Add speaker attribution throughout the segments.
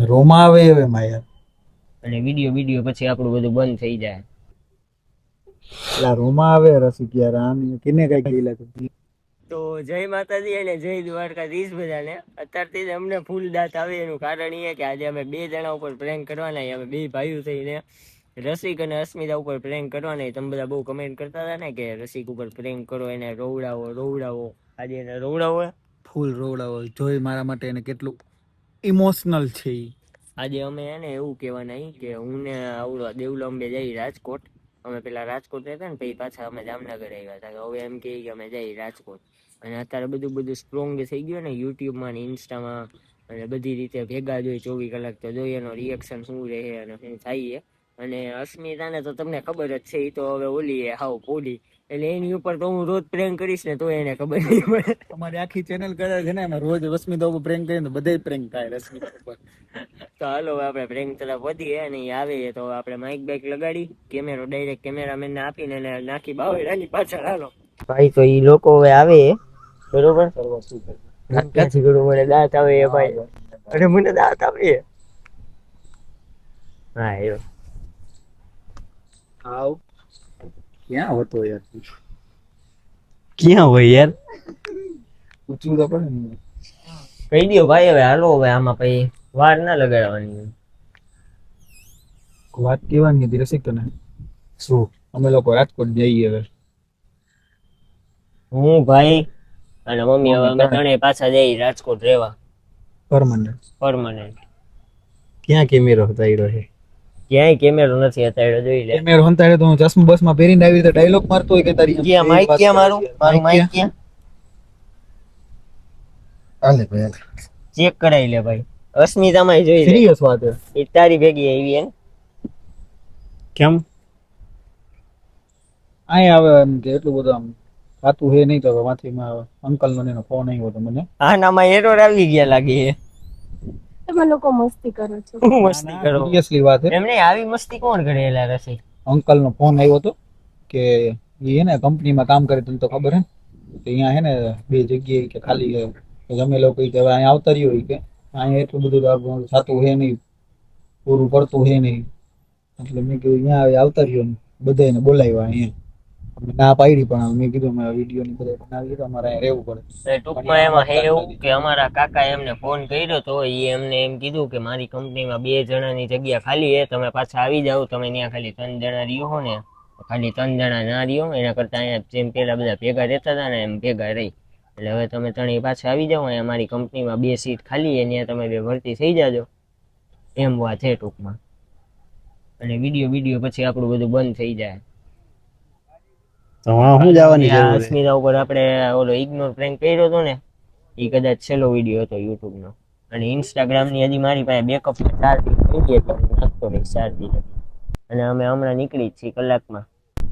Speaker 1: રોમા આવે હવે માયા
Speaker 2: અને વિડીયો પછી આપણું બધું બંધ થઈ જાય.
Speaker 1: એટલે રોમા આવે રસિક યાર આમ કેને કઈ ગયેલા
Speaker 2: તો જય માતાજી અને જય દ્વારકાધીશ બધાને. અત્યારથી જ અમને ફૂલ દાંત આવે એનું કારણ એ કે આજે અમે 2 જણા ઉપર પ્રેન્ક કરવાના. અમે 2 ભાઈઓ થઈને રસિક અને અસ્મિતા ઉપર પ્રેન્ક કરવાના. તમે બધા બહુ કમેન્ટ કરતા હતા ને કે રસિક ઉપર પ્રેન્ક કરો, એને રોવડાવો. આજે એને રોવડાવો,
Speaker 1: ફૂલ રોવડાવો. જોઈ મારા માટે એને કેટલું ઇમોશનલ છે.
Speaker 2: આજે અમે એને એવું કહેવાના કે હું ને આવડો દેવલંબે જઈ રાજકોટ. અમે પેલા રાજકોટ રહેતા ને પછી પાછા અમે જામનગર આવ્યા હતા. હવે એમ કે અમે જઈ રાજકોટ. અને અત્યારે બધું સ્ટ્રોંગ થઈ ગયું ને યુટ્યુબમાં ને ઇન્સ્ટામાં અને બધી રીતે ભેગા જોઈ 24 કલાક તો જોઈએ એનો રિએક્શન શું રહે અને શું થાય. અને અસ્મિતાને તો તમને ખબર જ છે, એ તો હવે ઓલી હાવ પોલી, એટલે એની ઉપર તો હું રોજ પ્રેન્ક કરીશ ને તો એને ખબર નહીં પડે.
Speaker 1: અમારી આખી ચેનલ કરે છે ને એમાં રોજ રશ્મિતા ઉપર પ્રેન્ક કરીને બધે પ્રેન્ક થાય રશ્મિતા ઉપર.
Speaker 2: તો હાલો આપણે પ્રેન્ક તરફ વધીએ અને આવે તો આપણે માઇક બાઇક લગાડી કેમેરો ડાયરેક્ટ કેમેરામેન ને આપીને એને નાખી બાવળાની પાછળ. હાલો ભાઈ, તો ઈ લોકો હવે આવે બરોબર. ક્યાંથી કરું, મને દાંત આવે ભાઈ. અરે મને દાંત આવે. હા એવો
Speaker 1: આવ ક્યાં હતો યાર?
Speaker 2: ક્યાં હોય યાર?
Speaker 1: પૂછવું તો પડે ને.
Speaker 2: કહી દો ભાઈ. હવે હાલો, હવે આમાં પછી વાર ના લગાડવાની.
Speaker 1: વાત કેવાની હતી રસિક તને? શું અમે લોકો રાજકોટ જઈએ હવે.
Speaker 2: હું ભાઈ અને મમ્મી હવે અમે ત્રણેય પાછા જઈ રાજકોટ રહેવા પરમાનન્ટ.
Speaker 1: ક્યાં કેમેરો હતાડ્યો છે?
Speaker 2: ક્યાંય કેમેરો નથી હતાડ્યો, જોઈ લે.
Speaker 1: કેમેરો હતાડ્યો તો હું ચશ્મા બસમાં પહેરીને આવી રીતે ડાયલોગ મારતો હોય કે તારી
Speaker 2: ક્યાં માઈક, ક્યાં મારું માઈક ક્યાં?
Speaker 1: આલે ભાઈ
Speaker 2: ચેક કરાવી લે ભાઈ. અસ્મિતામાં જોઈ લે.
Speaker 1: સિરિયસ વાત છે.
Speaker 2: એ તારી ભેગી આવી એમ
Speaker 1: કેમ આય આવે એમ કે એટલું બધું આમ ખાતું હે નહીં તો માંથી અંકલ નો એનો ફોન આવ્યો તો મને.
Speaker 2: હા નામાં એરર આવી ગયા લાગે.
Speaker 3: તમે લોકો મસ્તી કરો છો.
Speaker 2: હું મસ્તી કરો?
Speaker 1: સિરિયસલી વાત છે.
Speaker 2: એમને આવી મસ્તી કોણ કરેલા રસી?
Speaker 1: અંકલ નો ફોન આવ્યો તો કે એ હે ને કંપનીમાં કામ કરે, તને તો ખબર હે ને, તો અહીંયા હે ને 2 જગ્યાએ કે ખાલી છે. તો તમે લોકો કે હવે અહીંયા આવતા રહ્યો કે અહીંયા એટલું બધું થતું હે નહીં, પૂરું પડતું હે નહીં. એટલે મેં કીધું અહીંયા આવતા રહ્યો ને બધાને બોલાવ્યા અહીંયા. ના પાડી પણ મેં કીધું અમે વિડીયો ની બધા બનાવીએ તો અમારે અહીંયા રહેવું પડે.
Speaker 2: ટૂંકમાં એમાં હે એવું કે અમારા કાકા એમને ફોન કર્યો તો એ એમને એમ કીધું કે મારી કંપનીમાં 2 જણાની જગ્યા ખાલી છે, તમે પાછા આવી જાઓ. તમે ત્યાં ખાલી 3 જણા રહ્યો હો ને, ખાલી 3 જણા ના રહ્યો. એના કરતા અહીંયા જેમ પેલા બધા ભેગા રહેતા હતા ને એમ ભેગા રહી. એટલે હવે તમે 3 પાછા આવી જાઓ. અહીંયા મારી કંપનીમાં 2 સીટ ખાલી છે, ત્યાં તમે 2 ભરતી થઈ જાજો. એમ વાત છે ટૂંકમાં. અને વિડીયો પછી આપણું બધું બંધ થઈ જાય.
Speaker 1: તો હું જવાની જરૂર છે?
Speaker 2: અસ્મિતા ઉપર આપણે ઓલો ઇગ્નોર પ્રેન્ક કર્યો હતો ને, એ કદાચ છેલ્લો વિડીયો હતો યુટ્યુબ નો. અને ઇન્સ્ટાગ્રામ ની હજી મારી પાસે બેકઅપ 4 દી થઈ ગઈ એટલે નાખતો રહીશ 4 દી. અને અમે હમણાં નીકળી જ છીએ કલાકમાં.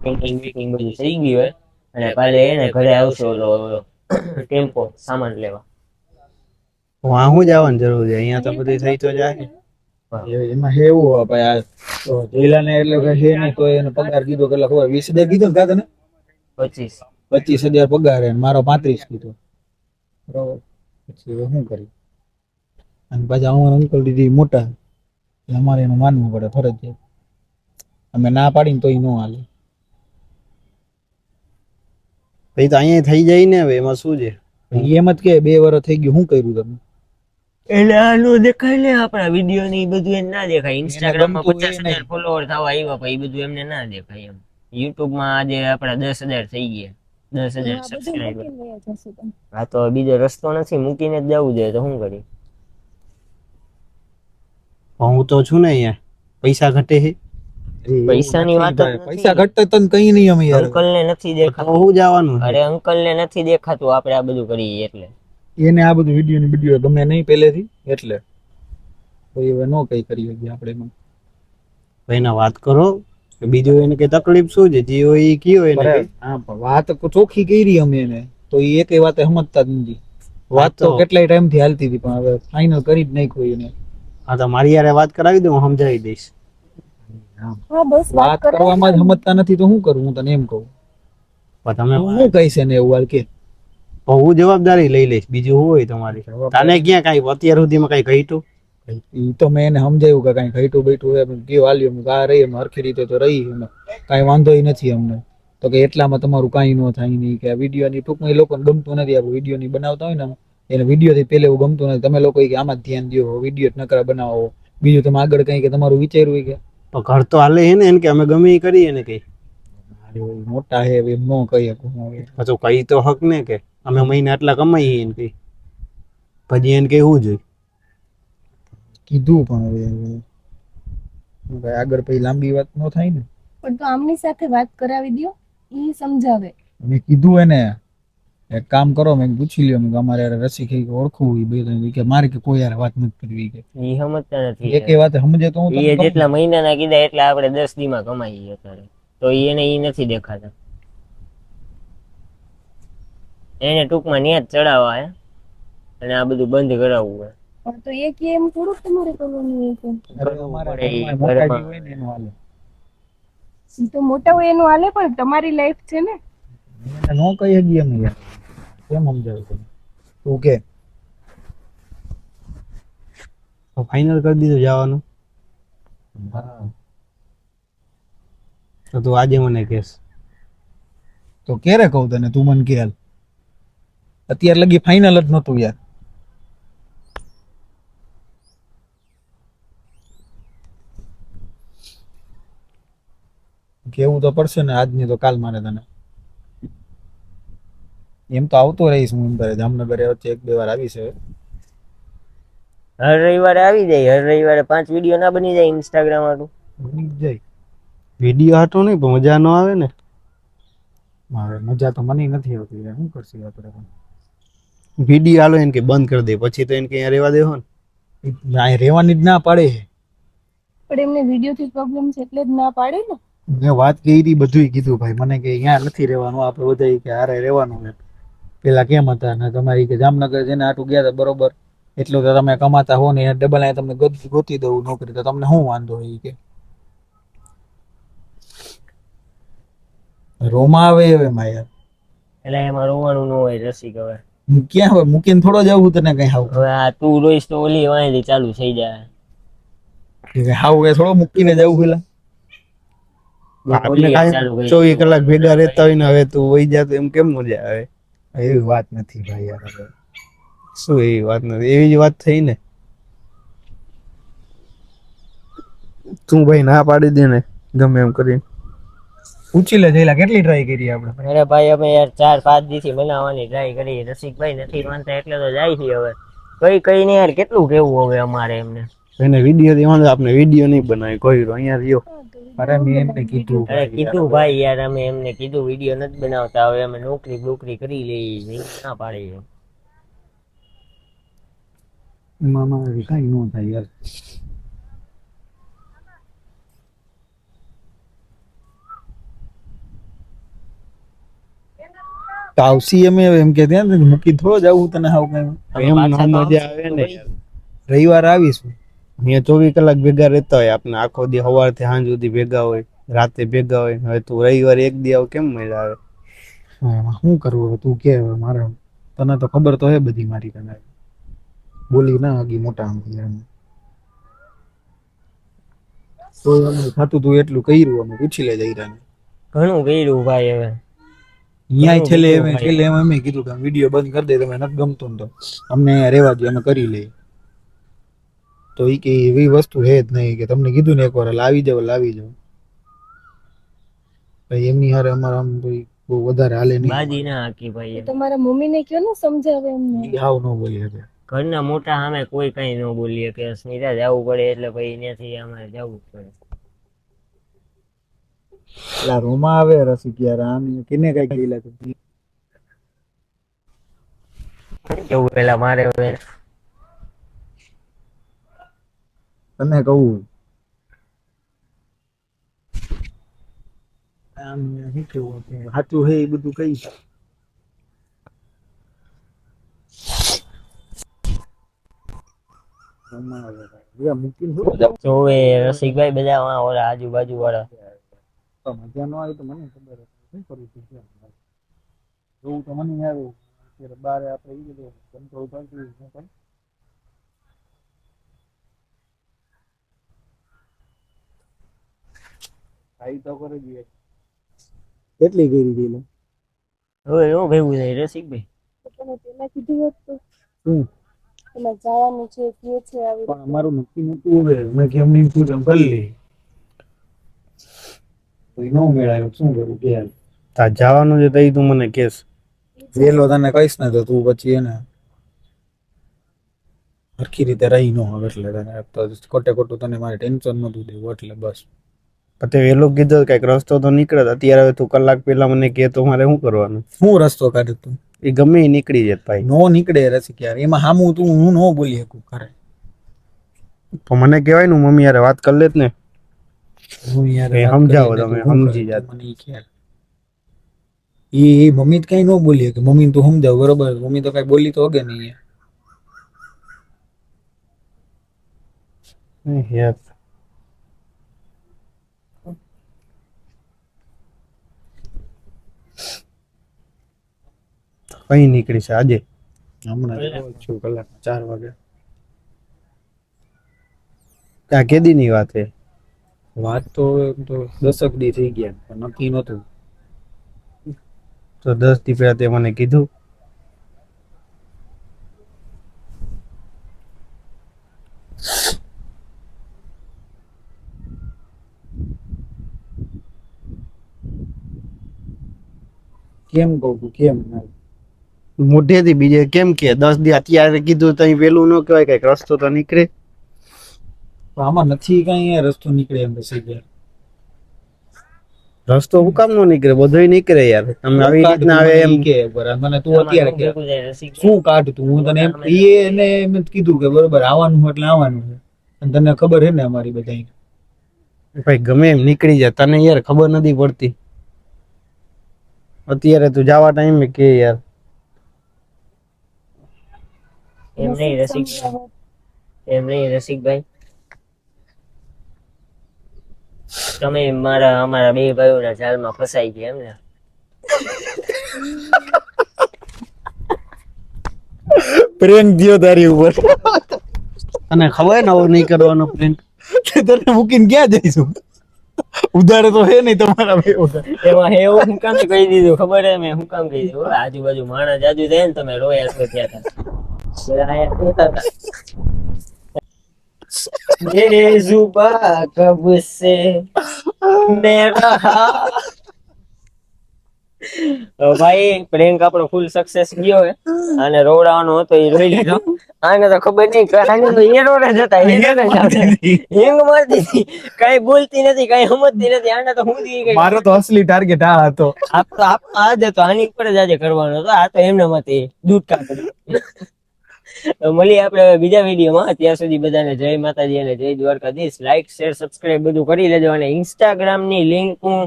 Speaker 2: પેકિંગ બધું થઈ ગયું હોય અને કાલે એને ઘરે આવશે ઓલો ટેમ્પો સામાન લેવા.
Speaker 1: વાં હું જવાની જરૂર છે? અહીંયા તો બધું થઈ તો જાય. એમાં એવું ભાઈ આ તો જયલા ને એટલે કે છે નહીં તો એને પગાર કીધો કેટલા ખબર 20,000 કીધો ને કાકા ને? 25,000 પગાર. મારો 35 કીધો બરોબર. પછી હવે શું કરી? અને પાછા અમારા અંકલ દીદી મોટા એટલે અમારે એનું માનવું પડે ફરજિયાત. અમે ના પાડીને તોય ન હાલે.
Speaker 4: ભાઈ તો અહીંયા થઈ જાય ને. હવે એમાં શું છે?
Speaker 1: એમ જ કે 2 વર્ષ થઈ ગયું, શું કર્યું તમે?
Speaker 2: એટલે આનો દેખાય ને આપણા વિડીયો ની બધું એને ના દેખાય. ઇન્સ્ટાગ્રામ માં 50,000 ફોલોવર થવા આવ્યા પછી બધું એમને ના દેખાય. એમ યુટ્યુબ માં આજે આપડા 10,000 થઈ ગયા, 10,000 સબસ્ક્રાઇબર. હા તો બીજો રસ્તો નથી, મૂકીને જ જવું જોઈએ. તો શું કરી?
Speaker 4: હું તો છું ને અહીંયા. પૈસા ઘટે છે?
Speaker 2: પૈસાની વાત
Speaker 1: પૈસા ઘટતા તને કઈ નહીં. અમે યાર
Speaker 2: અંકલ ને નથી દેખાતું.
Speaker 4: હું જવાનું?
Speaker 2: અરે અંકલ ને નથી દેખાતું આપણે આ બધું કરીએ એટલે.
Speaker 1: એને આ બધું વિડીયો ગમે નહીં પહેલેથી એટલે કોઈ હવે નો કઈ કરી શકીએ આપણે એમાં.
Speaker 4: ભાઈ ના વાત કરો કે બીજું એને કઈ તકલીફ શું છે? જે હોય એ કયો એને.
Speaker 1: હા વાત ચોખ્ખી કરી અમે એને તો એ એકે વાતે સમજતા જ નથી. વાત તો કેટલાય ટાઈમ થી હાલતી હતી પણ હવે ફાઇનલ કરી જ નાખ્યું એને.
Speaker 4: હા તો મારી યારે વાત કરાવી દઉં, હું સમજાવી દઈશ.
Speaker 3: હા બસ
Speaker 1: વાત કરવામાં જ સમજતા નથી તો શું કરું? હું તને એમ કહું
Speaker 4: પણ તમે
Speaker 1: હું કહીશ એને એવું હાલ કે
Speaker 4: તો હું જવાબદારી લઈ લઈશ, બીજું શું હોય તમારી? તને ક્યાં કાંઈ અત્યાર સુધીમાં કાંઈ ઘટ્યું?
Speaker 1: ઈ તો મેં એને સમજાવ્યું કે કાંઈ ઘટ્યું બેઠું હોય કયો હાલ્યું મેં આ રહી અમે હરખી રીતે તો રહી અમે કાંઈ વાંધો નથી અમને. તો કે એટલામાં તમારું કાંઈ ન થાય નહીં કે આ વિડીયોની ટૂંકમાં એ લોકોને ગમતું નથી આપણે વિડીયોની બનાવતા હોય ને એને વિડીયોથી પહેલે એવું ગમતું નથી. તમે લોકો કે આમાં જ ધ્યાન દો, વિડીયો જ નકરા બનાવો, બીજું તમે આગળ કંઈ કે તમારું વિચાર્યું હોય કે
Speaker 4: તો ઘર તો હાલે છે ને, એને કે અમે ગમે એ કરીએ ને કઈ.
Speaker 1: મોટા હે એમ ન કહી શકું હવે.
Speaker 4: પાછું કઈ તો હક ને કે અમે મહિને આટલા કમાઈએ એને કઈ, પછી એને કેવું જોઈએ?
Speaker 1: કીધું પણ હવે આગળ પછી લાંબી વાત ન થાય ને.
Speaker 3: પણ તો આમની સાથે વાત કરાવી દ્યો, ઈ સમજાવે.
Speaker 1: મેં કીધું એને એક કામ કરો, મેં પૂછી લ્યો મેં અમારે રસી કઈ ઓળખવું એ બે કે મારે કે કોઈ યાર વાત નથી કરવી કે
Speaker 2: ઈ સમજતા નથી.
Speaker 1: એક વાત સમજે તો હું
Speaker 2: ઈ
Speaker 1: તમને કહું.
Speaker 2: જેટલા મહિનાના કીધા એટલા આપણે 10 દીમાં કમાઈએ અત્યારે, તો એને ઈ નથી દેખાતા. એને ટૂંકમાં ન્યા જ ચડાવવા હે અને આ બધું બંધ કરાવવું હે.
Speaker 3: પણ તો એ કે એમ થોડુંક તમારે કરવાનું હોય કે
Speaker 1: અરે અમારા ઘરમાં મોટા જી હોય ને એનું હાલે.
Speaker 3: ઈ તો મોટા હોય એનું હાલે, પણ તમારી લાઈફ છે ને.
Speaker 1: એને નો કહી હગી અમે યાર કેમ સમજાવું તમે તું કે
Speaker 4: ફાઇનલ કરી દીધું જવાનું?
Speaker 1: હા
Speaker 4: તો તું આજે મને કહેશ?
Speaker 1: તો ક્યારે કહું તને, તું મને કે હાલ. અત્યાર લગી ફાઇનલ જ નહોતું યાર. કેવું તો પડશે ને આજની તો કાલ મારે તને. એમ તો આવતો રહીશ હું અંદર જામનગર વચ્ચે 1-2 વાર આવી છે.
Speaker 2: હર રવિવારે આવી જાય, હર રવિવારે 5 વિડીયો ના બની જાય ઇન્સ્ટાગ્રામ વાળું?
Speaker 1: બની જ જાય.
Speaker 4: વિડીયો હાટો નહીં પણ મજા ન આવે ને.
Speaker 1: મારે મજા તો મને નથી આવતી યાર, શું કરશું આપણે પણ.
Speaker 4: વિડીયો હાલો એને કે બંધ કરી દે, પછી તો એને કે અહીંયા રહેવા દેવો ને.
Speaker 1: અહીં રહેવાની જ ના પાડે.
Speaker 3: પણ એમને વિડીયો થી પ્રોબ્લેમ છે એટલે જ ના પાડે ને.
Speaker 1: મેં વાત કરી બધું કીધું ભાઈ મને કે અહીંયા નથી રહેવાનું, આપણે બધા કે હારે રહેવાનું ને. પેલા કેમ હતા ને તમારી કે જામનગર જેને આટું ગયા હતા બરોબર, એટલું તો તમે કમાતા હો ને ડબલ અહીંયા તમને ગોતી દઉં નોકરી, તો તમને શું વાંધો હોય કે. રોમા આવે હવે માં યાર.
Speaker 2: એટલે એમાં રોવાનું ન હોય રસિક. હવે
Speaker 1: ક્યાં હવે મૂકીને થોડો જવું તને કઈ હાવ.
Speaker 2: હવે આ તું રોઈશ તો ઓલી વાંધી ચાલુ થઈ જાય.
Speaker 1: હાવ એ થોડો મૂકીને જવું પેલા.
Speaker 4: આપણે કાંઈ 24 કલાક ભેગા રહેતા હોય ને, હવે તું વહી જા તો એમ કેમ મજા આવે?
Speaker 1: એવી વાત નથી ભાઈ યાર. હવે
Speaker 4: શું એવી વાત નથી? એવી જ વાત થઈ ને. તું ભાઈ ના પાડી દે ને ગમે એમ કરીને.
Speaker 1: પૂછી લે જઈલા કેટલી ટ્રાય કરી આપણે.
Speaker 2: અરે ભાઈ અમે યાર 4-5 દીથી બનાવવાની ટ્રાય કરી, રસિકભાઈ નથી માનતા એટલે તો જાય છે. હવે કઈ ને યાર કેટલું કેવું હવે અમારે એમને.
Speaker 4: એને વિડીયો દેવાનો, આપણે વિડીયો નહીં બનાવી કોઈ અહીંયા રહ્યો.
Speaker 1: અરે મેં એમને કીધું
Speaker 2: અરે કીધું ભાઈ યાર, અમે એમને કીધું વિડીયો નથી બનાવતા, હવે અમે નોકરી કરી લઈએ, ના પાડે છે.
Speaker 1: મામા કઈ ન થાય યાર. આવસી અમે એમ કે ત્યાં મૂકી થોડો જવું તને હાવ કઈ.
Speaker 4: એમ ના મજા આવે ને યાર.
Speaker 1: રવિવાર આવીશું.
Speaker 4: અહીંયા 24 કલાક ભેગા રહેતા હોય આપણે, આખો દી સવારથી સાંજ સુધી ભેગા હોય, રાતે ભેગા હોય. હવે તું રવિવારે એક દી આવ કેમ મજા આવે?
Speaker 1: શું કરવું હવે તું કે હવે મારે, તને તો ખબર તો હે બધી મારી. તને બોલી ના આગી મોટા તો થતું તું એટલું કર્યું, અમે પૂછી લે જઈરાને.
Speaker 2: ઘણું કર્યું ભાઈ. હવે
Speaker 1: અહીંયા છેલ્લે અમે કીધું કે વિડીયો બંધ કરી દે, તમે નથી ગમતું તો અમને રહેવા દો, અમે કરી લઈએ. તો એ કે એવી વસ્તુ હે જ નહીં કે તમને કીધું ને એકવાર લાવી જાવ. ભાઈ એમની હારે અમારે આમ કોઈ બહુ વધારે હાલે નહીં.
Speaker 2: બાજી ના હાકી ભાઈ.
Speaker 3: તમારા મમ્મીને કયો ને સમજાવે એમને.
Speaker 1: હાવ ન બોલી શકે.
Speaker 2: ઘરના મોટા સામે કોઈ કઈ ન બોલીએ કે સ્મિતા જવું પડે એટલે ભાઈ ત્યાંથી અમારે જવું જ પડે.
Speaker 1: પેલા રોમા આવે રસિક યાર, આમ કેને કઈ ગયેલા
Speaker 2: કેવું પેલા મારે હવે
Speaker 1: તને કહું આમ શું કેવું સાચું હે એ બધું કઈ.
Speaker 2: જોવે રસિકભાઈ બધા ઓલા આજુબાજુ વાળા
Speaker 1: મજા ન આવી તો મને ખબર શું કરું છું. જોવું તો મને આવે બારે આપણે ઈ બધું કંટ્રોલ કરતી પણ ખાઈ તો કરી દઈએ. કેટલી કરી દી
Speaker 2: હવે એવું ભેગું થાય રસિકભાઈ.
Speaker 3: તમે પેલા કીધું હોત તો
Speaker 1: શું
Speaker 3: એમાં જવાનું છે કે છે આવી
Speaker 1: પણ અમારું નક્કી નતું હવે મેં કેમ નહીં પૂછમ કરી લે તો ઈ નો મેળાયો શું કરું કે
Speaker 4: તા જવાનું છે તઈ તું મને કેસ.
Speaker 1: વેલો તને કહીશ ને તો તું પછી એને હરખી રીતે રહી ન હવે એટલે તને તો ખોટે ખોટું તને મારે ટેન્શન નતું દેવું એટલે બસ.
Speaker 4: પછી એ લોકો કીધું કઈક રસ્તો તો નીકળે. અત્યારે હવે તું કલાક પહેલા મને કે તો મારે શું કરવાનું?
Speaker 1: શું રસ્તો કાઢે તું
Speaker 4: એ ગમે એ નીકળી જાય ભાઈ.
Speaker 1: નો નીકળે રસિક યાર એમાં હામું તું હું નો બોલી શકું ખરે
Speaker 4: તો મને કહેવાય ને મમ્મી યાર વાત કરી લેત ને.
Speaker 1: હું યાર
Speaker 4: એ
Speaker 1: વાત
Speaker 4: સમજાવો
Speaker 1: કરીને
Speaker 4: તમે,
Speaker 1: તું શું
Speaker 4: સમજી
Speaker 1: કરે?
Speaker 4: જાત.
Speaker 1: મને ઈ ખ્યાલ એ મમ્મી તો કઈ નો બોલી કે મમ્મી તું સમજાવ બરોબર મમ્મી તો કઈ બોલી તો હગે નહીં
Speaker 4: યાર કઈ નીકળી છે આજે?
Speaker 1: હમણાં છું કલાક 4 વાગે
Speaker 4: ત્યાં કેદી ની વાત છે?
Speaker 1: વાત તો એમ તો 10 દી થઈ ગયા પણ નક્કી નતું.
Speaker 4: તો 10 દી પહેલા તે મને કીધું.
Speaker 1: કેમ કહું તું કેમ
Speaker 4: મોઢેથી બીજે કેમ કે 10 દી અત્યારે કીધું તો વેલું ન કહેવાય? કઈક રસ્તો તો નીકળે.
Speaker 1: પણ આમાં નથી કઈ રસ્તો નીકળે એમ પછી ગયા
Speaker 4: રસ્તો હું કામ નો નીકળે? બધોય નીકળે યાર. તમે આવી રીતના આવે એમ
Speaker 1: કે બરાબર મને તું અત્યારે કે
Speaker 2: ભેગું થાય રસિક.
Speaker 1: શું કાઢતું હું તને એમ એને એમ જ કીધું કે બરોબર આવવાનું હોય એટલે આવવાનું છે અને તને ખબર છે ને અમારી બધાય
Speaker 4: ભાઈ ગમે એમ નીકળી જાય. તને યાર ખબર નથી પડતી. અત્યારે તું જવા ટાઈમે કે યાર.
Speaker 2: એમ નહીં રસિક, એમ નહીં રસિકભાઈ. તમે અમારા બે ભાઈઓના જાળમાં ફસાઈ ગયા એમ ને?
Speaker 1: પ્રેમ દિયો તારી ઉપર
Speaker 4: તને ખબર ને આવું નહીં કરવાનો પ્લેન.
Speaker 1: તને મૂકીને ક્યાં જઈશું ઉધારે તો હે નહીં તમારા બે ઉધાર
Speaker 2: એમાં એવું હું કામ કહી દીધું ખબર હે? મેં હું કામ કહી દીધું આજુબાજુ માણસ જાજુ જાય ને તમે રોયા છો ત્યાં मेरे जुबा कब से मेरा તો ભાઈ પ્રેન્ક આપણો ફૂલ સક્સેસ ગયો હે અને રોવડાવાનો હતો એ રોઈ લીધો. આને તો ખબર નહીં આને તો એરોરે જતા હેંગ મારતી હતી, કઈ બોલતી નથી, કઈ સમજતી નથી. આને તો હું
Speaker 1: મારો તો અસલી ટાર્ગેટ આ હતો.
Speaker 2: આજ હતો, આની ઉપર જ આજે કરવાનો હતો. આ તો એમને માંથી દૂધ કાઢી. મળીએ આપણે બીજા વિડીયોમાં. ત્યાં સુધી બધાને જય માતાજી અને જય દ્વારકાધીશ. લાઈક શેર સબસ્ક્રાઇબ બધું કરી લેજો અને ઇન્સ્ટાગ્રામ ની લિંક હું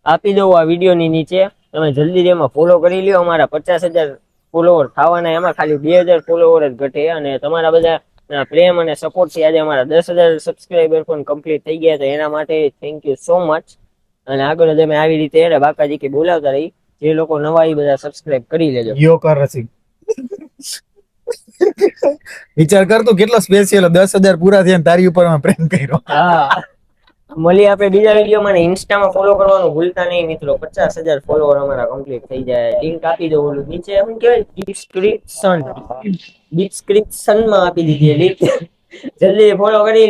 Speaker 2: આપી દઉં આ વિડીયો ની નીચે. તમે જલ્દી એમાં ફોલો કરી લ્યો. અમારા 50,000 ફોલોવર થવાના, એમાં ખાલી 2,000 ફોલોવર જ ઘટે અને તમારા બધા પ્રેમ અને સપોર્ટ થી આજે અમારા 10,000 સબસ્ક્રાઇબર પણ કમ્પ્લીટ થઈ ગયા. તો એના માટે થેન્ક યુ સો મચ. અને આગળ જ અમે આવી રીતે એને બાકાજી કે બોલાવતા રહી. જે લોકો નવા એ બધા સબસ્ક્રાઇબ કરી લેજો.
Speaker 1: યો કર રસિક વિચાર કર તું કેટલો સ્પેશિયલ 10,000 પૂરા થયા ને તારી ઉપર પ્રેમ કર્યો.
Speaker 2: હા, મળીએ આપણે બીજા વિડીયોમાં. ઇન્સ્ટામાં ફોલો કરવાનું ભૂલતા નહીં મિત્રો. 50,000 ફોલોવર અમારા કમ્પ્લીટ થઈ જાય. લિંક આપી દો. ઓલું નીચે શું કહેવાય ડિસ્ક્રિપ્શનમાં આપી દીધી લિંક. જલ્દી ફોલો કરી